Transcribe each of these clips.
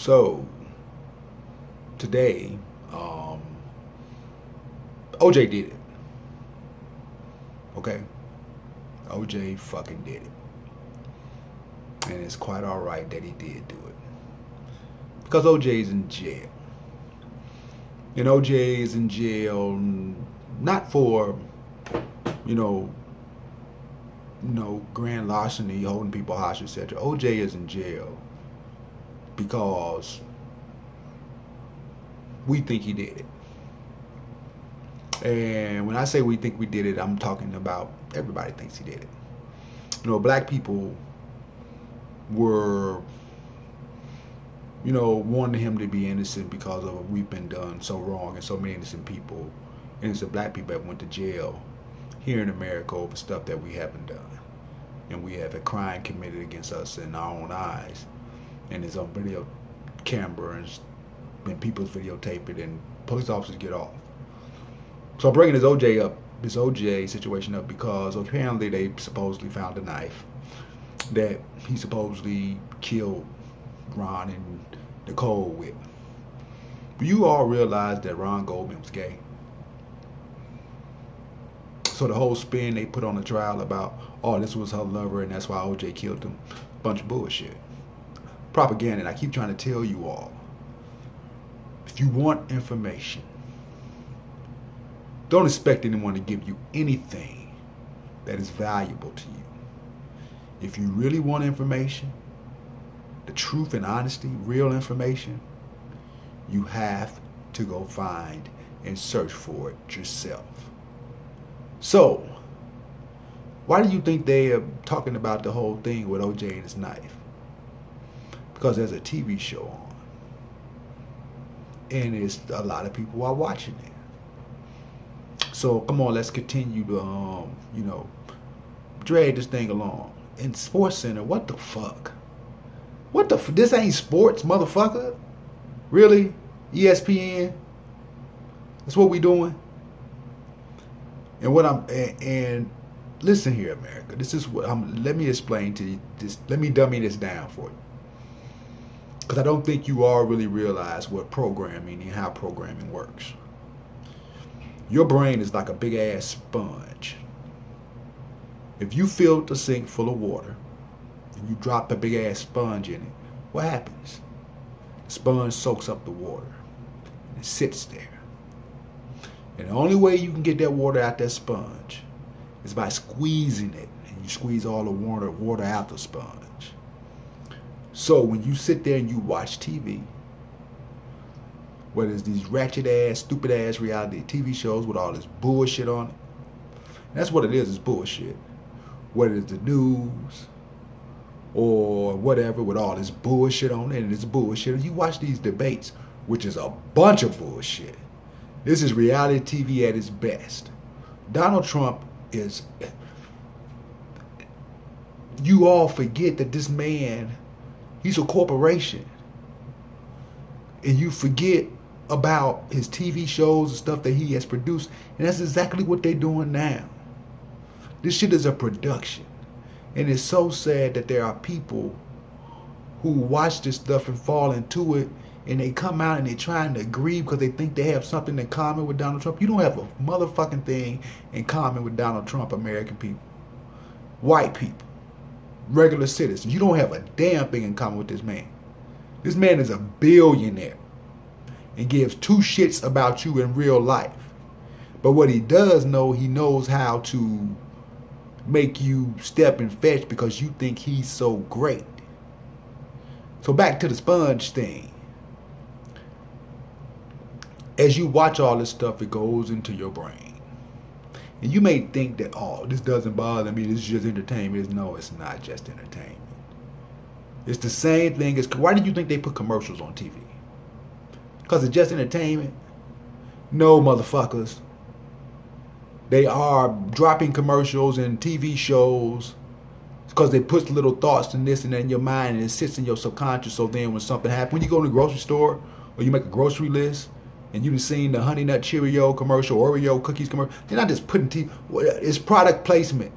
So today, OJ did it. Okay, OJ fucking did it, and it's quite all right that he did do it because OJ is in jail, and OJ is in jail not for you know grand larceny, holding people hostage, etc. OJ is in jail because we think he did it. And when I say we think we did it, I'm talking about everybody thinks he did it. Black people were, wanting him to be innocent because of what we've been done so wrong, and so many innocent people, innocent black people that went to jail here in America over stuff that we haven't done. And we have a crime committed against us in our own eyes. And it's on video camera and people's videotape it, and police officers get off. So I'm bringing this OJ situation up because apparently they supposedly found a knife that he supposedly killed Ron and Nicole with. But you all realize that Ron Goldman was gay. So the whole spin they put on the trial about, oh, this was her lover and that's why OJ killed him, bunch of bullshit. Propaganda, and I keep trying to tell you all, if you want information, don't expect anyone to give you anything that is valuable to you. If you really want information, the truth and honesty, real information, you have to go find and search for it yourself. So, why do you think they are talking about the whole thing with OJ and his knife? Because there's a TV show on. And it's a lot of people are watching it. So, come on, let's continue to, drag this thing along. In Sports Center, what the fuck? This ain't sports, motherfucker? Really? ESPN? That's what we doing? And listen here, America. This is what let me explain to you this. Let me dummy this down for you. Because I don't think you all really realize what programming and how programming works. Your brain is like a big ass sponge. If you fill the sink full of water and you drop a big ass sponge in it, what happens? The sponge soaks up the water and it sits there. And the only way you can get that water out that sponge is by squeezing it. And you squeeze all the water out the sponge. So when you sit there and you watch TV, whether it's these ratchet ass, stupid ass reality TV shows with all this bullshit on it, that's what it is, it's bullshit. Whether it's the news or whatever with all this bullshit on it, and it's bullshit. You watch these debates, which is a bunch of bullshit. This is reality TV at its best. Donald Trump is... You all forget that this man, he's a corporation. And you forget about his TV shows and stuff that he has produced. And that's exactly what they're doing now. This shit is a production. And it's so sad that there are people who watch this stuff and fall into it, and they come out and they're trying to agree because they think they have something in common with Donald Trump. You don't have a motherfucking thing in common with Donald Trump, American people. White people. Regular citizens. You don't have a damn thing in common with this man. This man is a billionaire and gives two shits about you in real life. But what he does know, he knows how to make you step and fetch because you think he's so great. So back to the sponge thing. As you watch all this stuff, it goes into your brain. And you may think that, oh, this doesn't bother me, this is just entertainment. No, it's not just entertainment. It's the same thing as... Why do you think they put commercials on TV? Because it's just entertainment? No, motherfuckers. They are dropping commercials and TV shows because they put little thoughts and this and that in your mind, and it sits in your subconscious. So then when something happens, when you go to the grocery store or you make a grocery list and you've seen the Honey Nut Cheerio commercial, Oreo cookies commercial, they're not just putting TV. It's product placement.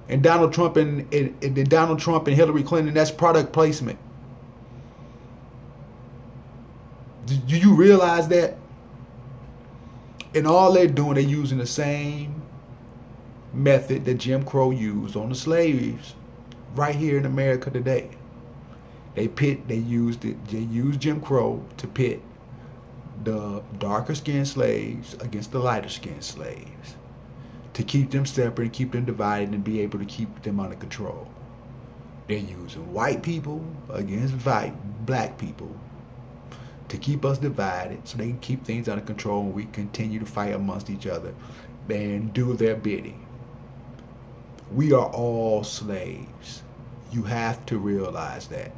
And Donald Trump and Hillary Clinton, that's product placement. Do you realize that? And all they're doing, they're using the same method that Jim Crow used on the slaves right here in America today. They used Jim Crow to pit the darker skinned slaves against the lighter skinned slaves, to keep them separate and keep them divided and be able to keep them under control. They're using white people against black people to keep us divided so they can keep things under control and we continue to fight amongst each other and do their bidding. We are all slaves. You have to realize that.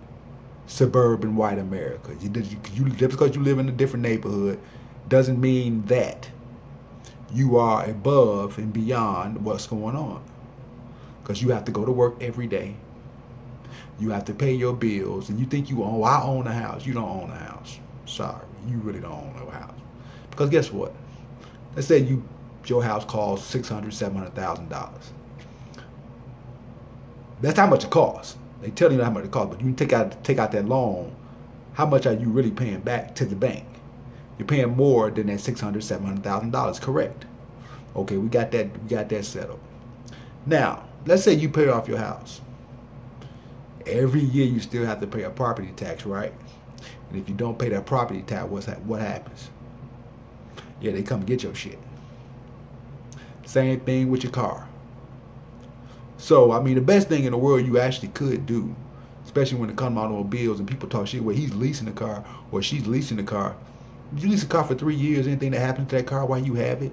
Suburban white America. Just because you live in a different neighborhood doesn't mean that you are above and beyond what's going on. Because you have to go to work every day. You have to pay your bills. And you think you own, I own a house. You don't own a house. Sorry, you really don't own a house. Because guess what? Let's say your house costs $600,000, $700,000. That's how much it costs. They tell you how much it costs, but you take out that loan, how much are you really paying back to the bank? You're paying more than that $600,000, $700,000, correct? Okay, we got that settled. Now, let's say you pay off your house. Every year you still have to pay a property tax, right? And if you don't pay that property tax, what happens? Yeah, they come get your shit. Same thing with your car. So, I mean, the best thing in the world you actually could do, especially when it comes to automobiles and people talk shit where he's leasing the car or she's leasing the car. If you lease a car for 3 years, anything that happens to that car while you have it,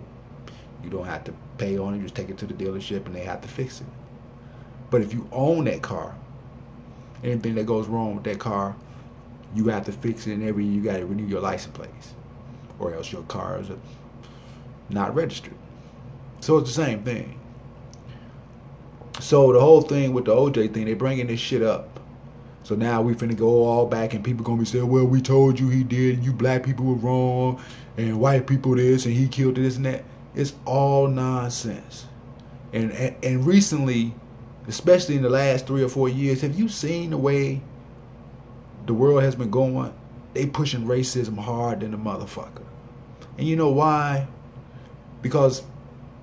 you don't have to pay on it. You just take it to the dealership and they have to fix it. But if you own that car, anything that goes wrong with that car, you have to fix it, and every year you got to renew your license plates or else your car is not registered. So it's the same thing. So the whole thing with the OJ thing, they bringing this shit up. So now we finna go all back and people gonna be saying, well, we told you he did, and you black people were wrong, and white people this, and he killed this and that. It's all nonsense. And recently, especially in the last 3 or 4 years, have you seen the way the world has been going? They pushing racism hard than the motherfucker. And you know why? Because,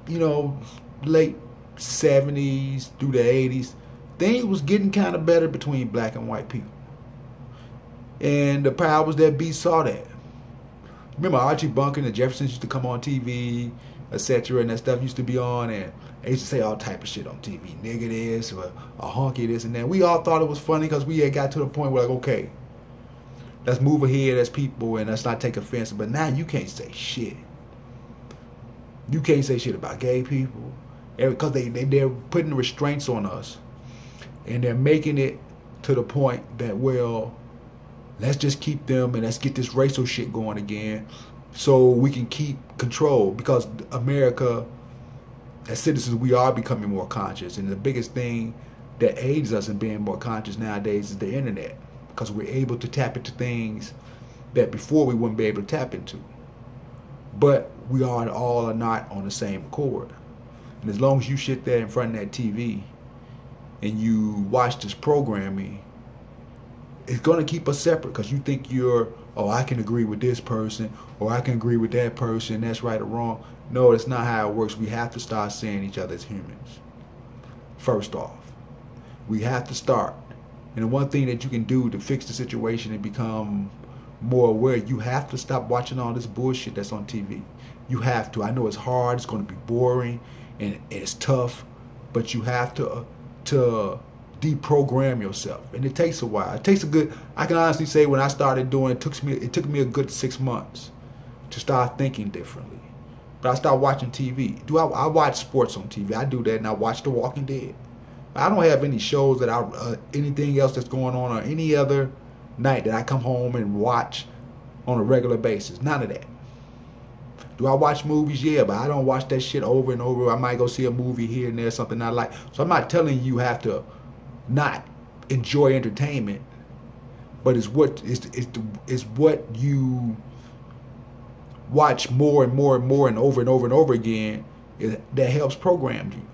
late 70s through the 80s, things was getting kind of better between black and white people. And the powers that be saw that. Remember Archie Bunker and the Jeffersons used to come on TV, etc., and that stuff used to be on, and they used to say all type of shit on TV. Nigga this, or a honky this and that. We all thought it was funny because we had got to the point where, like, okay, let's move ahead as people and let's not take offense. But now you can't say shit. You can't say shit about gay people. Because they're putting restraints on us. And they're making it to the point that, well, let's just keep them and let's get this racial shit going again so we can keep control. Because America, as citizens, we are becoming more conscious. And the biggest thing that aids us in being more conscious nowadays is the internet. Because we're able to tap into things that before we wouldn't be able to tap into. But we all are not on the same accord. And as long as you sit there in front of that TV and you watch this programming, it's going to keep us separate because you think I can agree with this person or I can agree with that person, that's right or wrong. No, that's not how it works. We have to start seeing each other as humans. First off, we have to start. And the one thing that you can do to fix the situation and become more aware, you have to stop watching all this bullshit that's on TV. You have to. I know it's hard, it's going to be boring, and it's tough, but you have to deprogram yourself, and it takes a while. It takes I can honestly say when I started doing it, it took me a good 6 months to start thinking differently. But I started watching TV. I watch sports on TV. I do that, and I watch The Walking Dead. I don't have any shows that anything else that's going on or any other night that I come home and watch on a regular basis. None of that. Do I watch movies? Yeah, but I don't watch that shit over and over. I might go see a movie here and there, something I like. So I'm not telling you have to not enjoy entertainment, but it's what you watch more and more and more and over and over and over again that helps program you.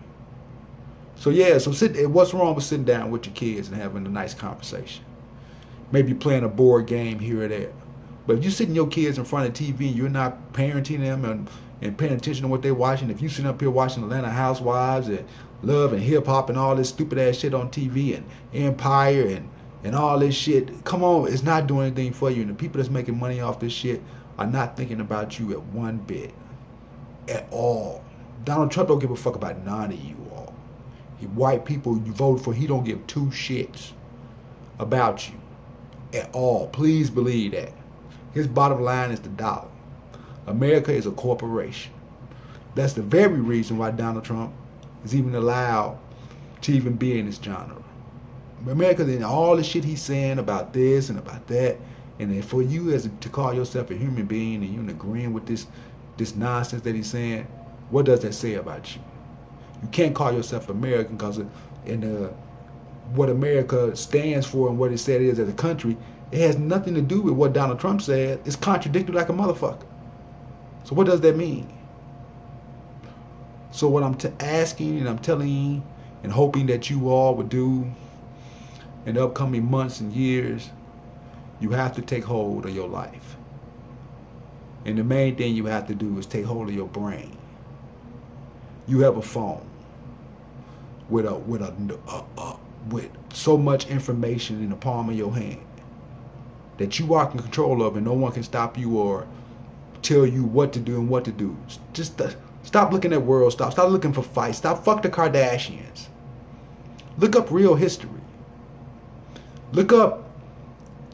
So yeah, what's wrong with sitting down with your kids and having a nice conversation? Maybe playing a board game here or there. But if you're sitting your kids in front of TV and you're not parenting them and paying attention to what they're watching, if you sit up here watching Atlanta Housewives and Love and Hip Hop and all this stupid ass shit on TV and Empire and all this shit, come on, it's not doing anything for you. And the people that's making money off this shit are not thinking about you at one bit. At all. Donald Trump don't give a fuck about none of you all. White people you voted for, he don't give two shits about you at all. Please believe that. His bottom line is the dollar. America is a corporation. That's the very reason why Donald Trump is even allowed to even be in this genre. America, then all the shit he's saying about this and about that, and then for you to call yourself a human being and you're agreeing with this nonsense that he's saying, what does that say about you? You can't call yourself American because what America stands for and what it said it is as a country, it has nothing to do with what Donald Trump said. It's contradicted like a motherfucker. So what does that mean? So what I'm asking and I'm telling you and hoping that you all would do in the upcoming months and years, you have to take hold of your life. And the main thing you have to do is take hold of your brain. You have a phone with so much information in the palm of your hand that you are in control of, and no one can stop you or tell you what to do and what to do. Just stop looking at world. Stop looking for fights. Stop fuck the Kardashians. Look up real history. Look up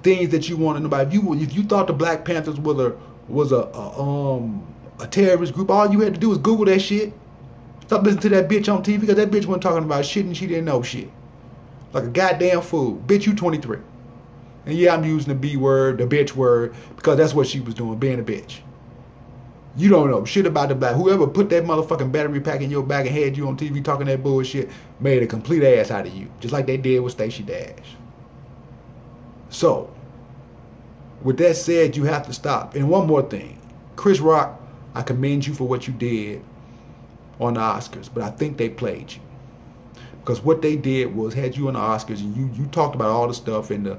things that you want to know about. If you thought the Black Panthers was a terrorist group, all you had to do was Google that shit. Stop listening to that bitch on TV because that bitch wasn't talking about shit and she didn't know shit. Like a goddamn fool. Bitch, you 23. And yeah, I'm using the B word, the bitch word, because that's what she was doing, being a bitch. You don't know shit about the black. Whoever put that motherfucking battery pack in your bag and had you on TV talking that bullshit made a complete ass out of you. Just like they did with Stacey Dash. So, with that said, you have to stop. And one more thing. Chris Rock, I commend you for what you did on the Oscars, but I think they played you. Because what they did was had you on the Oscars and you talked about all the stuff and the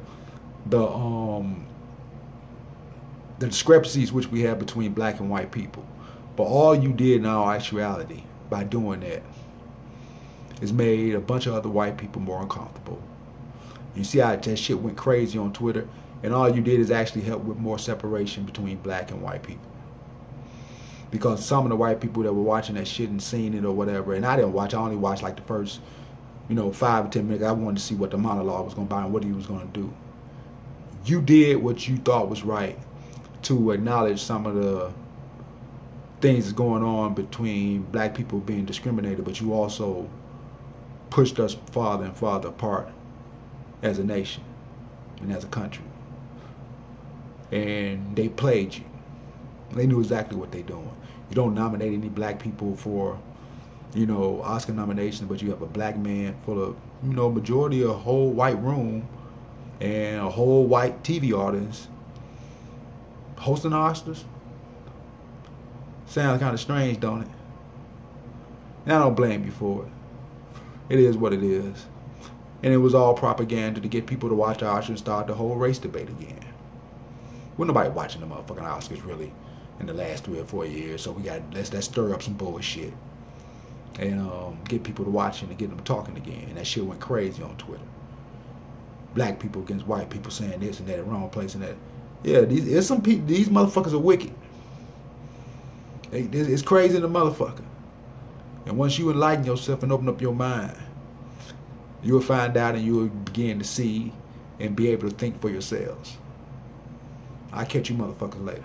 discrepancies which we have between black and white people. But all you did in all actuality by doing that is made a bunch of other white people more uncomfortable. You see how that shit went crazy on Twitter, and all you did is actually help with more separation between black and white people. Because some of the white people that were watching that shit and seeing it or whatever, and I didn't watch, I only watched like the first, 5 or 10 minutes. I wanted to see what the monologue was going to be and what he was going to do. You did what you thought was right to acknowledge some of the things that's going on between black people being discriminated, but you also pushed us farther and farther apart as a nation and as a country. And they played you. They knew exactly what they're doing. You don't nominate any black people for, Oscar nominations, but you have a black man full of, majority of a whole white room and a whole white TV audience hosting the Oscars. Sounds kind of strange, don't it? And I don't blame you for it. It is what it is. And it was all propaganda to get people to watch the Oscars and start the whole race debate again. Well, nobody watching the motherfucking Oscars really in the last 3 or 4 years, so let's stir up some bullshit and get people to watching and get them talking again. And that shit went crazy on Twitter. Black people against white people saying this and that, wrong place and that. Yeah, these motherfuckers are wicked. It's crazy in the motherfucker. And once you enlighten yourself and open up your mind, you'll find out and you'll begin to see and be able to think for yourselves. I'll catch you motherfuckers later.